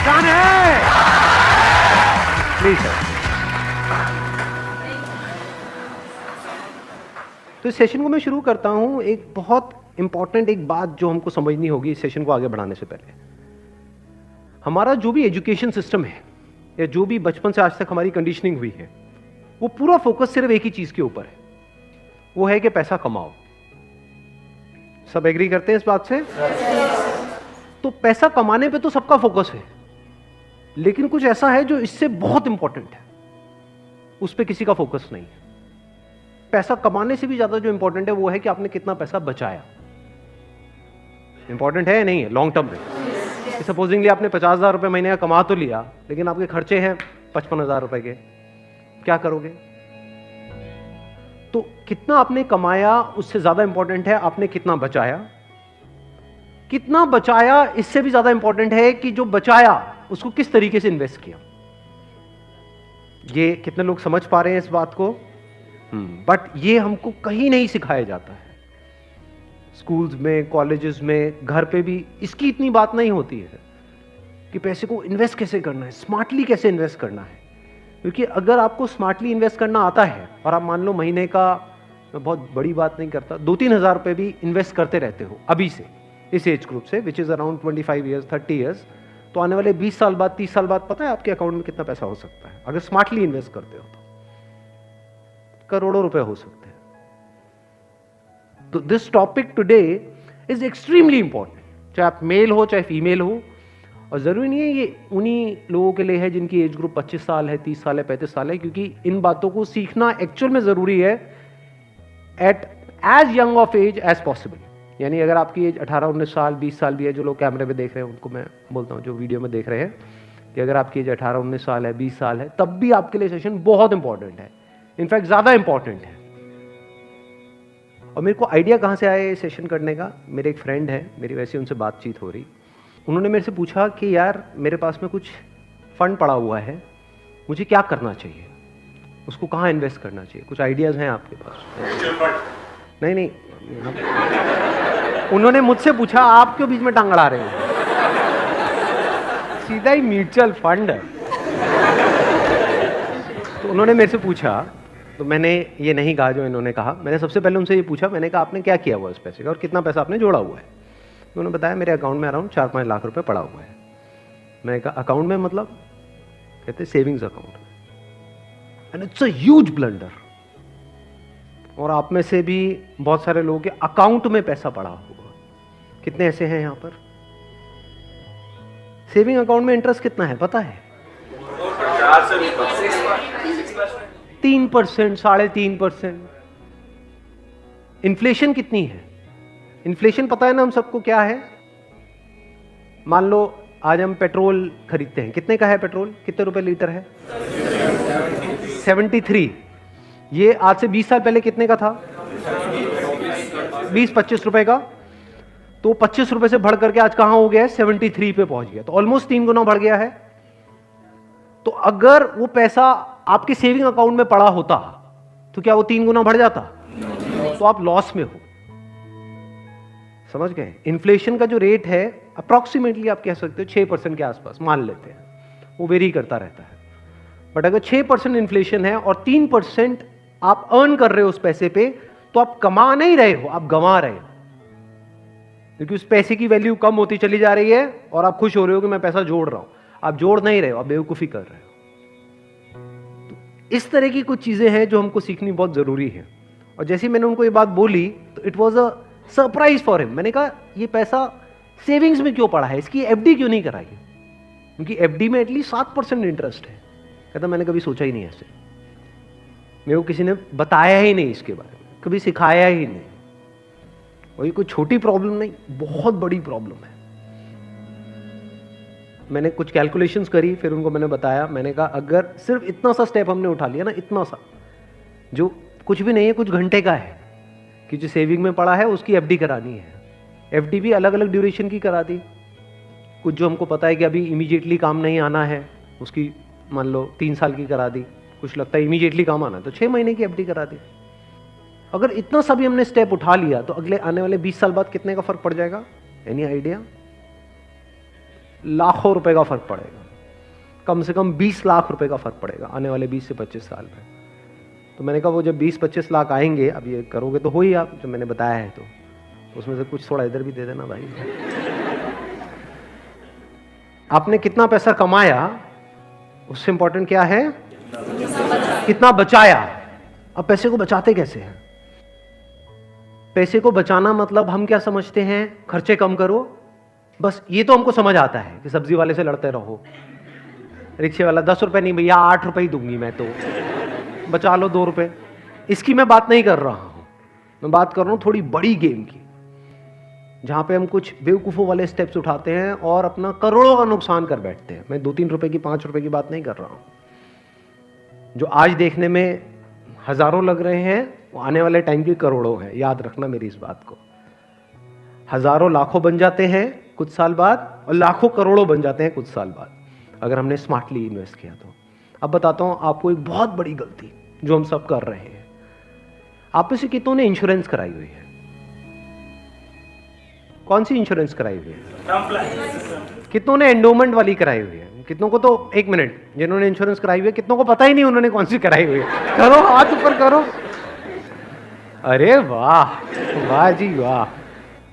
Done है। Please sir. तो इस सेशन को मैं शुरू करता हूं एक बहुत इंपॉर्टेंट एक बात जो हमको समझनी होगी इस सेशन को आगे बढ़ाने से पहले। हमारा जो भी एजुकेशन सिस्टम है या जो भी बचपन से आज तक हमारी कंडीशनिंग हुई है, वो पूरा फोकस सिर्फ एक ही चीज के ऊपर है, वो है कि पैसा कमाओ। सब एग्री करते हैं इस बात से? तो पैसा कमाने पे तो सबका फोकस है, लेकिन कुछ ऐसा है जो इससे बहुत इंपॉर्टेंट है, उस पर किसी का फोकस नहीं है। पैसा कमाने से भी ज्यादा जो इंपॉर्टेंट है वो है कि आपने कितना पैसा बचाया। इंपॉर्टेंट है या नहीं है लॉन्ग टर्म में? सपोजिंगली आपने 50,000 रुपए महीने का कमा तो लिया, लेकिन आपके खर्चे हैं 55,000 रुपए के, क्या करोगे? तो कितना आपने कमाया उससे ज्यादा इंपॉर्टेंट है आपने कितना बचाया। कितना बचाया इससे भी ज्यादा इंपॉर्टेंट है कि जो बचाया उसको किस तरीके से इन्वेस्ट किया। ये कितने लोग समझ पा रहे हैं इस बात को? बट ये हमको कहीं नहीं सिखाया जाता है। स्कूल्स में, कॉलेजेस में, घर पे भी इसकी इतनी बात नहीं होती है कि पैसे को इन्वेस्ट कैसे करना है, स्मार्टली कैसे इन्वेस्ट करना है। क्योंकि अगर आपको स्मार्टली इन्वेस्ट करना आता है और आप मान लो महीने का, मैं बहुत बड़ी बात नहीं करता, 2-3 हज़ार रुपए भी इन्वेस्ट करते रहते हो अभी से, इस एज ग्रुप से, which is around 25 years 30 years, तो आने वाले 20 साल बाद 30 साल बाद पता है आपके अकाउंट में कितना पैसा हो सकता है अगर स्मार्टली इन्वेस्ट करते हो तो? करोड़ों रुपए हो सकते हैं। तो this topic today is extremely important, चाहे आप मेल हो चाहे फीमेल हो। और जरूरी नहीं है ये उन्हीं लोगों के लिए है जिनकी एज ग्रुप 25 साल है, 30 साल है, 35 साल है, क्योंकि इन बातों को सीखना एक्चुअल में जरूरी है at as young of age as possible. यानी अगर आपकी एज 18-19 साल, 20 साल भी है, जो लोग कैमरे में देख रहे हैं उनको मैं बोलता हूँ, जो वीडियो में देख रहे हैं, कि अगर आपकी एज 18-19 साल है, 20 साल है, तब भी आपके लिए सेशन बहुत इंपॉर्टेंट है, इनफैक्ट ज्यादा इंपॉर्टेंट है। और मेरे को आइडिया कहाँ से आया ये सेशन करने का? मेरे एक फ्रेंड है, मेरी वैसे उनसे बातचीत हो रही, उन्होंने मेरे से पूछा कि यार मेरे पास में कुछ फंड पड़ा हुआ है, मुझे क्या करना चाहिए, उसको कहाँ इन्वेस्ट करना चाहिए, कुछ आइडियाज हैं आपके पास? नहीं, उन्होंने मुझसे पूछा आप क्यों बीच में टांग अड़ा रहे हो? सीधा ही म्यूचुअल फंड। तो उन्होंने मेरे से पूछा, तो मैंने ये नहीं कहा जो इन्होंने कहा, मैंने सबसे पहले उनसे ये पूछा, मैंने कहा आपने क्या किया हुआ इस पैसे का और कितना पैसा आपने जोड़ा हुआ है? उन्होंने बताया मेरे अकाउंट में अराउंड 4-5 लाख रुपए पड़ा हुआ है। मैंने कहा अकाउंट में मतलब? कहते savings account. And it's a huge blunder. और आप में से भी बहुत सारे लोगों के अकाउंट में पैसा पड़ा होगा। कितने ऐसे हैं यहां पर? सेविंग अकाउंट में इंटरेस्ट कितना है पता है? 3%, 3.5%। इन्फ्लेशन कितनी है? इन्फ्लेशन पता है ना हम सबको क्या है? मान लो आज हम पेट्रोल खरीदते हैं, कितने का है पेट्रोल? कितने रुपए लीटर है? 73। ये आज से 20 साल पहले कितने का था? 20-25 रुपए का। तो 25 रुपए से बढ़ करके आज कहां हो गया है? 73 पे पहुंच गया। तो ऑलमोस्ट 3 गुना बढ़ गया है। तो अगर वो पैसा आपके सेविंग अकाउंट में पड़ा होता तो क्या वो 3 गुना बढ़ जाता? तो आप लॉस में हो। समझ गए? इन्फ्लेशन का जो रेट है अप्रॉक्सीमेटली आप कह सकते हो 6% के आसपास मान लेते हैं, वो वेरी करता रहता है। बट अगर 6% इन्फ्लेशन है और 3% आप अर्न कर रहे हो उस पैसे पे, तो आप कमा नहीं रहे हो, आप गंवा रहे हो, क्योंकि उस पैसे की वैल्यू कम होती चली जा रही है और आप खुश हो रहे हो कि मैं पैसा जोड़ रहा हूं। आप जोड़ नहीं रहे हो, आप बेवकूफी कर रहे हो। तो इस तरह की कुछ चीजें हैं जो हमको सीखनी बहुत जरूरी है। और जैसे मैंने उनको ये बात बोली तो it was a surprise for him. मैंने कहा ये पैसा सेविंग्स में क्यों पड़ा है, इसकी एफडी क्यों नहीं कराई? क्योंकि एफडी में एटलीस्ट 7% इंटरेस्ट है। कहता मैंने कभी सोचा ही नहीं ऐसे, मेरे को किसी ने बताया ही नहीं इसके बारे में, कभी सिखाया ही नहीं। और ये कोई छोटी प्रॉब्लम नहीं, बहुत बड़ी प्रॉब्लम है। मैंने कुछ कैलकुलेशंस करी, फिर उनको मैंने बताया, मैंने कहा अगर सिर्फ इतना सा स्टेप हमने उठा लिया ना, इतना सा जो कुछ भी नहीं है, कुछ घंटे का है, कि जो सेविंग में पड़ा है उसकी एफडी करानी है। एफडी भी अलग अलग ड्यूरेशन की करा दी। कुछ जो हमको पता है कि अभी इमीडिएटली काम नहीं आना है, उसकी मान लो 3 साल की करा दी। कुछ लगता है इमीडिएटली काम आना है तो 6 महीने की एफडी करा दी। अगर इतना सा भी हमने स्टेप उठा लिया तो अगले आने वाले 20 साल बाद कितने का फर्क पड़ जाएगा? Any idea? लाखों रुपए का फर्क पड़ेगा, कम से कम 20 लाख रुपए का फर्क पड़ेगा आने वाले 20 से 25 साल में। तो मैंने कहा वो जब 20-25 लाख आएंगे, अब ये करोगे तो हो ही आप जो मैंने बताया है, तो उसमें से कुछ थोड़ा इधर भी दे देना भाई। आपने कितना पैसा कमाया उससे इंपॉर्टेंट क्या है, कितना बचाया। अब पैसे को बचाते कैसे हैं? पैसे को बचाना मतलब हम क्या समझते हैं, खर्चे कम करो, बस ये तो हमको समझ आता है कि सब्जी वाले से लड़ते रहो, रिक्शे वाला 10 रुपए नहीं भैया 8 रुपए ही दूंगी मैं, तो बचा लो 2 रुपए। इसकी मैं बात नहीं कर रहा हूं, मैं बात कर रहा हूं थोड़ी बड़ी गेम की, जहां पे हम कुछ बेवकूफ़ों वाले स्टेप्स उठाते हैं और अपना करोड़ों का नुकसान कर बैठते हैं। मैं 2-3 रुपए की 5 रुपए की बात नहीं कर रहा हूं। जो आज देखने में हजारों लग रहे हैं वो आने वाले टाइम की करोड़ों हैं, याद रखना मेरी इस बात को। हजारों लाखों बन जाते हैं कुछ साल बाद और लाखों करोड़ों बन जाते हैं कुछ साल बाद, अगर हमने स्मार्टली इन्वेस्ट किया तो। अब बताता हूं आपको एक बहुत बड़ी गलती जो हम सब कर रहे हैं। आप में से कितनों ने इंश्योरेंस कराई हुई है? कौन सी इंश्योरेंस कराई हुई है? कितनों ने एंडोमेंट वाली कराई हुई है? कितनों को तो, एक मिनट, जिन्होंने इंश्योरेंस कराई हुई है कितनों को पता ही नहीं उन्होंने कौन सी कराई हुई है? करो, हाथ ऊपर करो। अरे वाह, वाह जी वाह।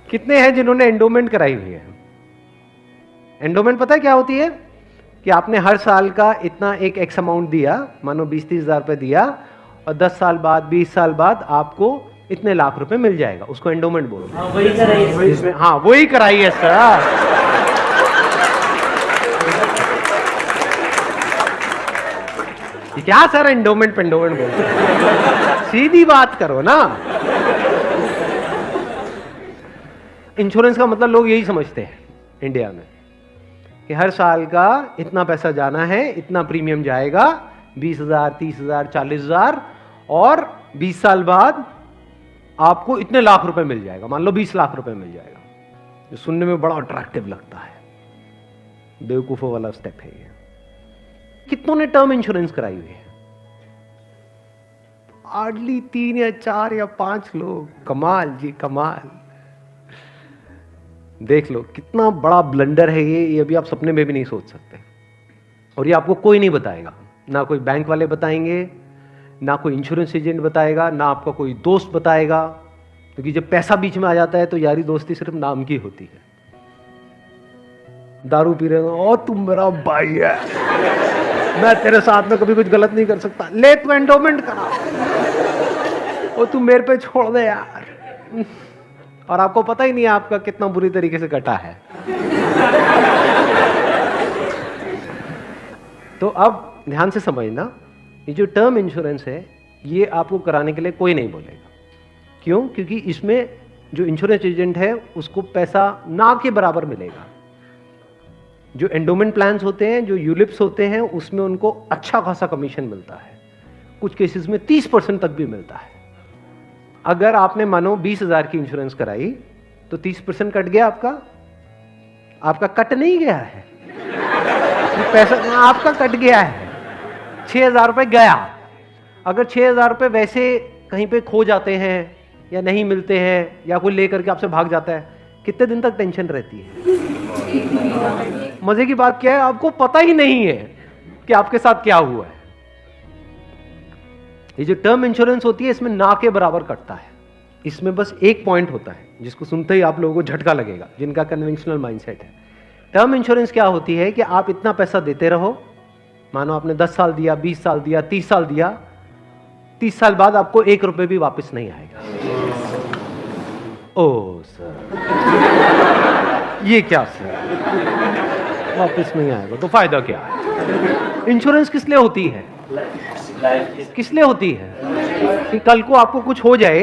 कितने हैं जिन्होंने एंडोमेंट कराई हुई है? एंडोमेंट पता है क्या होती है? कि आपने हर साल का इतना एक एक्स अमाउंट दिया, मानो 20-30 हजार रुपए दिया, और 10 साल बाद 20 साल बाद आपको इतने लाख रुपए मिल जाएगा, उसको एंडोमेंट बोलते हैं। वही कराई इसमें, हाँ वही कराई है सर। क्या सर एंडोमेंट पेंडोमेंट बोलते हैं? सीधी बात करो ना। इंश्योरेंस का मतलब लोग यही समझते हैं इंडिया में कि हर साल का इतना पैसा जाना है, इतना प्रीमियम जाएगा, 20,000, 30,000, 40,000, और 20 साल बाद आपको इतने लाख रुपए मिल जाएगा, मान लो 20 लाख रुपए मिल जाएगा, जो सुनने में बड़ा अट्रैक्टिव लगता है। बेवकूफों वाला स्टेप है ये। कितनों ने टर्म इंश्योरेंस कराई हुई है? हार्डली 3 या 4 या 5 लोग। कमाल जी कमाल। देख लो कितना बड़ा ब्लंडर है ये अभी आप सपने में भी नहीं सोच सकते। और ये आपको कोई नहीं बताएगा, ना कोई बैंक वाले बताएंगे, ना कोई इंश्योरेंस एजेंट बताएगा, ना आपका कोई दोस्त बताएगा, क्योंकि जब पैसा बीच में आ जाता है तो यारी दोस्ती सिर्फ नाम की होती है। दारू पी रहे हो और तुम मेरा भाई है, मैं तेरे साथ में कभी कुछ गलत नहीं कर सकता, ले तू एंडोमेंट करा और तू मेरे पे छोड़ दे यार, और आपको पता ही नहीं है आपका कितना बुरी तरीके से कटा है। तो अब ध्यान से समझना, ये जो टर्म इंश्योरेंस है ये आपको कराने के लिए कोई नहीं बोलेगा। क्यों? क्योंकि इसमें जो इंश्योरेंस एजेंट है उसको पैसा ना के बराबर मिलेगा। जो एंडोमेंट प्लान्स होते हैं, जो यूलिप्स होते हैं, उसमें उनको अच्छा खासा कमीशन मिलता है, कुछ केसेस में 30% तक भी मिलता है। अगर आपने मानो 20,000 की इंश्योरेंस कराई तो 30% कट गया आपका कट नहीं गया है, पैसा आपका कट गया है, 6,000 रुपए गया। अगर 6,000 रुपए वैसे कहीं पे खो जाते हैं या नहीं मिलते हैं या कोई लेकर के आपसे भाग जाता है, कितने दिन तक टेंशन रहती है? मजे की बात क्या है, आपको पता ही नहीं है कि आपके साथ क्या हुआ है। ये जो टर्म इंश्योरेंस होती है इसमें ना के बराबर कटता है। इसमें बस एक पॉइंट होता है जिसको सुनते ही आप लोगों को झटका लगेगा, जिनका कन्वेंशनल माइंडसेट है। टर्म इंश्योरेंस क्या होती है कि आप इतना पैसा देते रहो, मानो आपने 10 साल दिया, 20 साल दिया, 30 साल दिया, 30 साल बाद आपको 1 रुपए भी वापस नहीं आएगा। ओ सर, ये क्या सर, वापस नहीं आएगा तो फायदा क्या है? इंश्योरेंस किस लिए होती है? किस लिए होती है? कि कल को आपको कुछ हो जाए।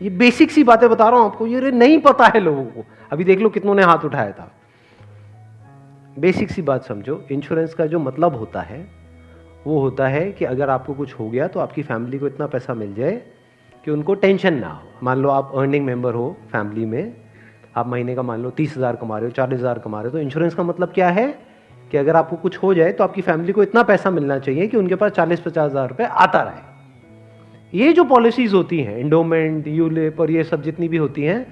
ये बेसिक सी बातें बता रहा हूं आपको, ये नहीं पता है लोगों को। अभी देख लो कितनों ने हाथ उठाया था। बेसिक सी बात समझो, इंश्योरेंस का जो मतलब होता है वो होता है कि अगर आपको कुछ हो गया तो आपकी फैमिली को इतना पैसा मिल जाए कि उनको टेंशन ना हो। मान लो आप अर्निंग मेंबर हो फैमिली में, आप महीने का मान लो 30,000 कमा रहे हो, 40,000 कमा रहे हो, तो इंश्योरेंस का मतलब क्या है कि अगर आपको कुछ हो जाए तो आपकी फैमिली को इतना पैसा मिलना चाहिए कि उनके पास 40-50,000 रुपए आता रहे। ये जो पॉलिसीज होती हैं, एंडोमेंट, यूलिप और ये सब जितनी भी होती हैं,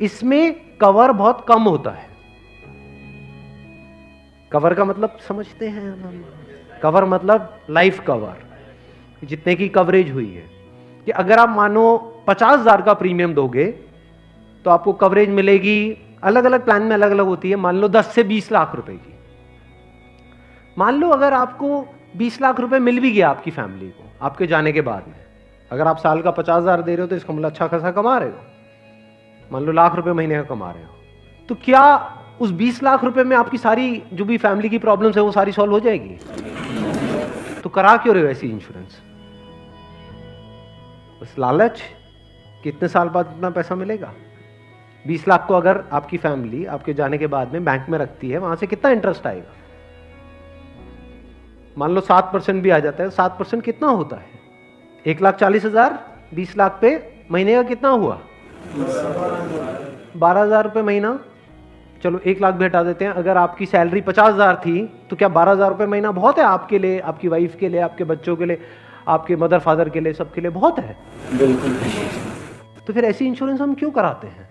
इसमें कवर बहुत कम होता है। कवर का मतलब समझते हैं हम? कवर मतलब लाइफ कवर, जितने की कवरेज हुई है, कि अगर आप मानो 50,000 का प्रीमियम दोगे तो आपको कवरेज मिलेगी, अलग अलग प्लान में अलग अलग होती है, मान लो 10 से 20 लाख रुपए की। मान लो अगर आपको 20 लाख रुपए मिल भी गया आपकी फैमिली को आपके जाने के बाद में, अगर आप साल का 50,000 दे रहे हो तो इसका मतलब अच्छा खासा कमा रहे हो, मान लो लाख रुपए महीने का कमा रहे हो, तो क्या उस 20 लाख रुपए में आपकी सारी जो भी फैमिली की प्रॉब्लम्स है वो सारी सॉल्व हो जाएगी? तो करा क्यों रहे हो ऐसी इंश्योरेंस? बस लालच, कितने साल बाद इतना पैसा मिलेगा? 20 लाख को अगर आपकी फैमिली आपके जाने के बाद में बैंक में रखती है, वहां से कितना इंटरेस्ट आएगा? मान लो 7% भी आ जाता है, 7% कितना होता है? 1,40,000, 20 लाख पे महीने का कितना हुआ? 12,000 रुपये महीना। चलो 1 लाख भी हटा देते हैं, अगर आपकी सैलरी 50,000 थी तो क्या 12,000 रुपये महीना बहुत है आपके लिए, आपकी वाइफ के लिए, आपके बच्चों के लिए, आपके मदर फादर के लिए, सबके लिए बहुत है? बिल्कुल। तो फिर ऐसी इंश्योरेंस हम क्यों कराते हैं?